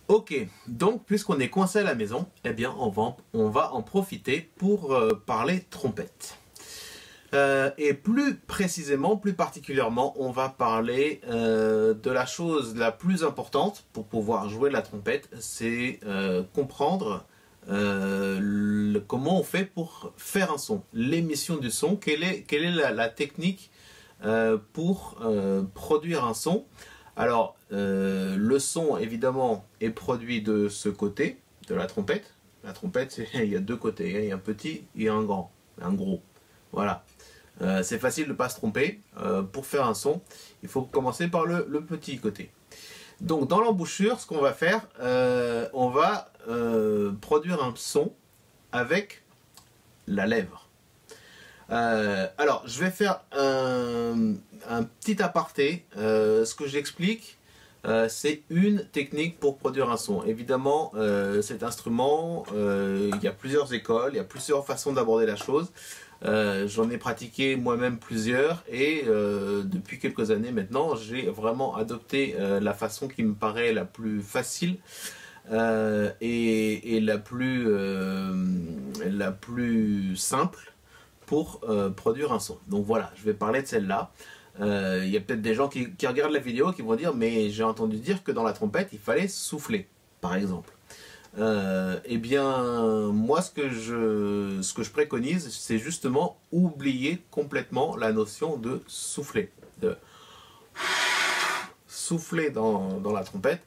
Ok, donc puisqu'on est coincé à la maison, eh bien on va en profiter pour parler trompette. Et plus précisément, plus particulièrement, on va parler de la chose la plus importante pour pouvoir jouer la trompette, c'est comprendre comment on fait pour faire un son, l'émission du son, quelle est la technique pour produire un son. Alors, le son, évidemment, est produit de ce côté, de la trompette. La trompette, il y a deux côtés, hein, il y a un petit et un grand, un gros. Voilà. C'est facile de ne pas se tromper. Pour faire un son, il faut commencer par le petit côté. Donc, dans l'embouchure, ce qu'on va faire, on va produire un son avec la lèvre. Alors, je vais faire un petit aparté. Ce que j'explique, c'est une technique pour produire un son. Évidemment, cet instrument, il y a plusieurs écoles, il y a plusieurs façons d'aborder la chose. J'en ai pratiqué moi-même plusieurs et depuis quelques années maintenant, j'ai vraiment adopté la façon qui me paraît la plus facile et la plus simple pour produire un son. Donc voilà, je vais parler de celle-là. Il y a peut-être des gens qui regardent la vidéo qui vont dire mais j'ai entendu dire que dans la trompette il fallait souffler, par exemple. Eh bien moi ce que je préconise, c'est justement oublier complètement la notion de souffler, de souffler dans la trompette.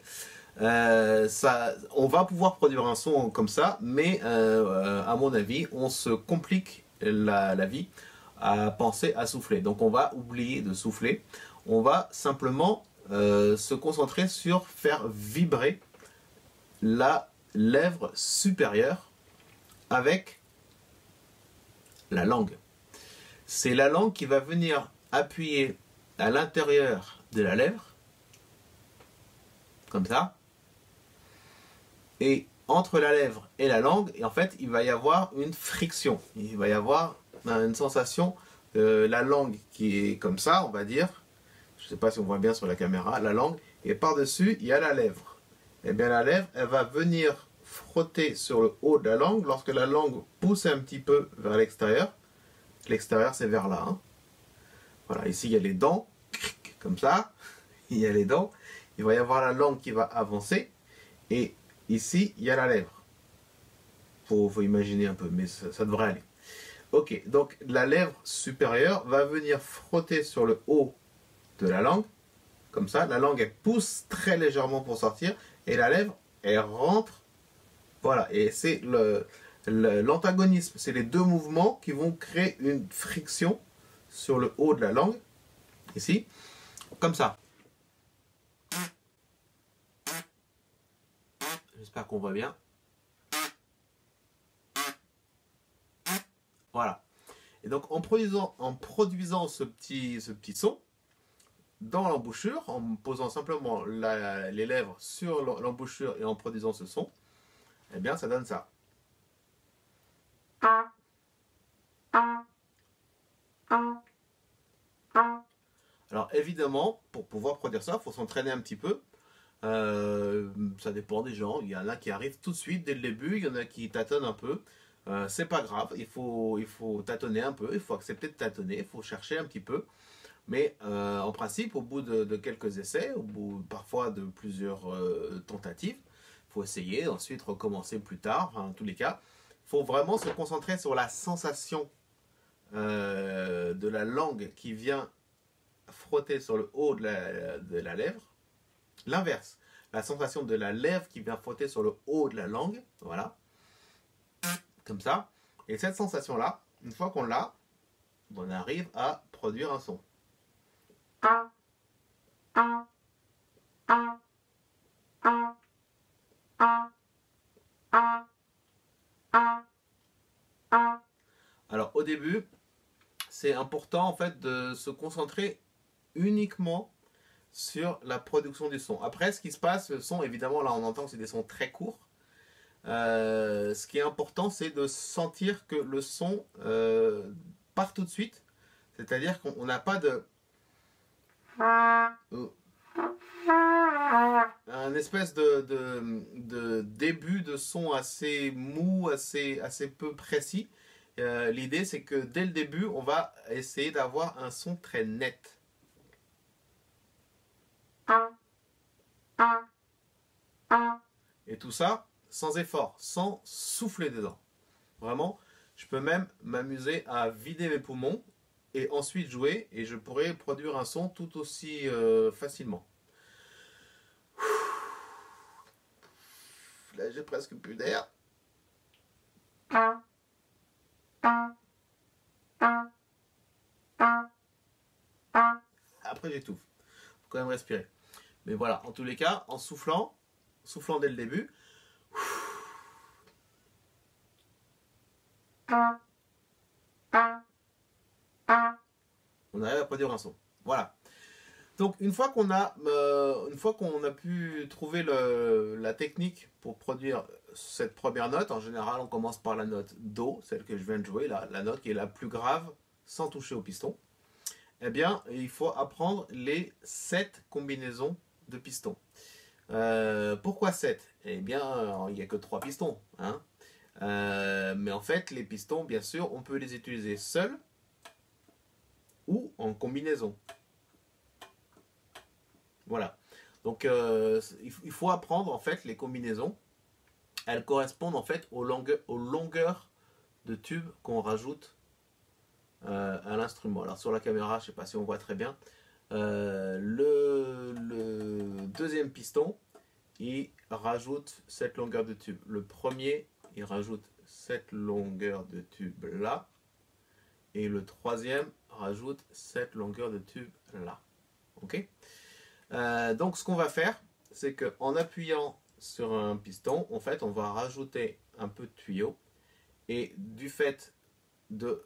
On va pouvoir produire un son comme ça, mais à mon avis on se complique la vie à penser à souffler. Donc on va oublier de souffler, on va simplement se concentrer sur faire vibrer la lèvre supérieure avec la langue. C'est la langue qui va venir appuyer à l'intérieur de la lèvre, comme ça, et entre la lèvre et la langue, et en fait il va y avoir une friction, il va y avoir une sensation de la langue qui est comme ça, on va dire, je ne sais pas si on voit bien sur la caméra, la langue, et par-dessus il y a la lèvre. Et bien la lèvre, elle va venir frotter sur le haut de la langue lorsque la langue pousse un petit peu vers l'extérieur. L'extérieur c'est vers là. Hein. Voilà, ici il y a les dents, comme ça, il y a les dents, il va y avoir la langue qui va avancer, et ici il y a la lèvre. Faut imaginer un peu, mais ça devrait aller. Ok, donc la lèvre supérieure va venir frotter sur le haut de la langue, comme ça, la langue elle pousse très légèrement pour sortir, et la lèvre elle rentre, voilà, et c'est l'antagonisme, c'est les deux mouvements qui vont créer une friction sur le haut de la langue, ici, comme ça. J'espère qu'on voit bien. Voilà. Et donc en produisant ce petit son dans l'embouchure, en posant simplement les lèvres sur l'embouchure et en produisant ce son, eh bien ça donne ça. Alors évidemment, pour pouvoir produire ça, il faut s'entraîner un petit peu. Ça dépend des gens, il y en a qui arrivent tout de suite dès le début, il y en a qui tâtonnent un peu. C'est pas grave, il faut tâtonner un peu, il faut accepter de tâtonner, il faut chercher un petit peu. Mais en principe, au bout de quelques essais, au bout parfois de plusieurs tentatives, il faut essayer, ensuite recommencer plus tard. Enfin, en tous les cas, il faut vraiment se concentrer sur la sensation de la langue qui vient frotter sur le haut de la lèvre. L'inverse, la sensation de la lèvre qui vient frotter sur le haut de la langue, voilà, comme ça. Et cette sensation-là, une fois qu'on l'a, on arrive à produire un son. Alors au début, c'est important en fait de se concentrer uniquement sur la production du son. Après, ce qui se passe, le son, évidemment, là on entend que c'est des sons très courts. Ce qui est important, c'est de sentir que le son part tout de suite. C'est-à-dire qu'on n'a pas de... un espèce de début de son assez mou, assez peu précis. L'idée, c'est que dès le début, on va essayer d'avoir un son très net. Et tout ça sans effort, sans souffler dedans. Vraiment, je peux même m'amuser à vider mes poumons et ensuite jouer, et je pourrais produire un son tout aussi facilement. Là, j'ai presque plus d'air. Après, j'étouffe. Faut quand même respirer. Mais voilà, en tous les cas, en soufflant dès le début. On arrive à produire un son. Voilà. Donc une fois qu'on a pu trouver la technique pour produire cette première note, en général on commence par la note Do, celle que je viens de jouer, la note qui est la plus grave, sans toucher au piston. Eh bien, il faut apprendre les 7 combinaisons de pistons. Pourquoi 7? Eh bien, il n'y a que 3 pistons. Hein. Mais en fait, les pistons, bien sûr, on peut les utiliser seuls ou en combinaison. Voilà. Donc, il faut apprendre en fait les combinaisons. Elles correspondent en fait aux longueurs de tube qu'on rajoute à l'instrument. Alors sur la caméra, je ne sais pas si on voit très bien. Le deuxième piston, il rajoute cette longueur de tube. Le premier, il rajoute cette longueur de tube là. Et le troisième rajoute cette longueur de tube là. Ok? Donc ce qu'on va faire, c'est qu'en appuyant sur un piston, en fait, on va rajouter un peu de tuyau. Et du fait de,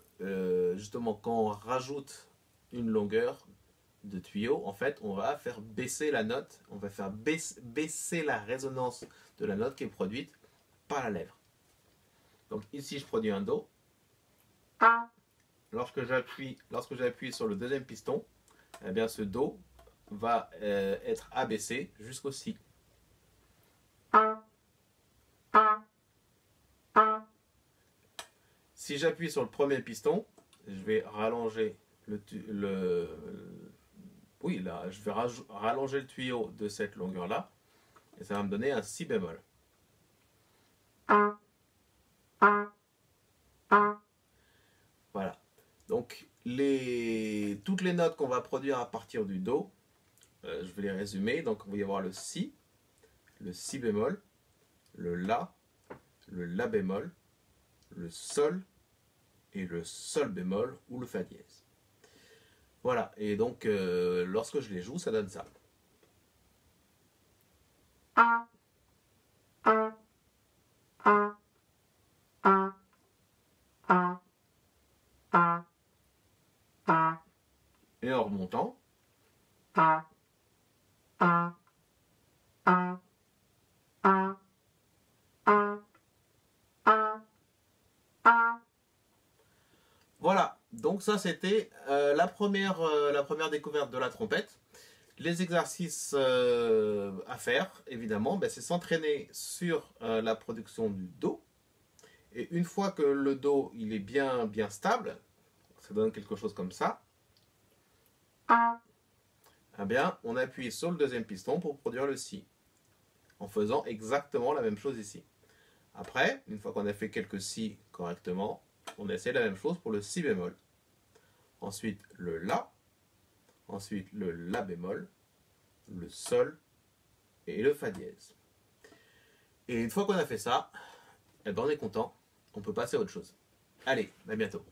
justement, quand on rajoute une longueur de tuyau, en fait, on va faire baisser la note, on va faire baisser la résonance de la note qui est produite par la lèvre. Donc ici, je produis un Do. Lorsque j'appuie sur le deuxième piston, eh bien ce Do va être abaissé jusqu'au Si. Si j'appuie sur le premier piston, je vais rallonger oui, là, je vais rallonger le tuyau de cette longueur-là, et ça va me donner un Si bémol. Voilà. Donc, toutes les notes qu'on va produire à partir du Do, je vais les résumer. Donc, il va y avoir le Si bémol, le La bémol, le Sol et le Sol bémol ou le Fa dièse. Voilà, et donc lorsque je les joue, ça donne ça. Et en remontant. Voilà, donc ça c'était la première découverte de la trompette. Les exercices à faire, évidemment, c'est s'entraîner sur la production du Do. Et une fois que le Do il est bien stable, ça donne quelque chose comme ça. Eh bien, on appuie sur le deuxième piston pour produire le Si, en faisant exactement la même chose ici. Après, une fois qu'on a fait quelques Si correctement, on essaie la même chose pour le Si bémol. Ensuite le La, ensuite le La bémol, le Sol et le Fa dièse. Et une fois qu'on a fait ça, eh ben on est content, on peut passer à autre chose. Allez, à bientôt.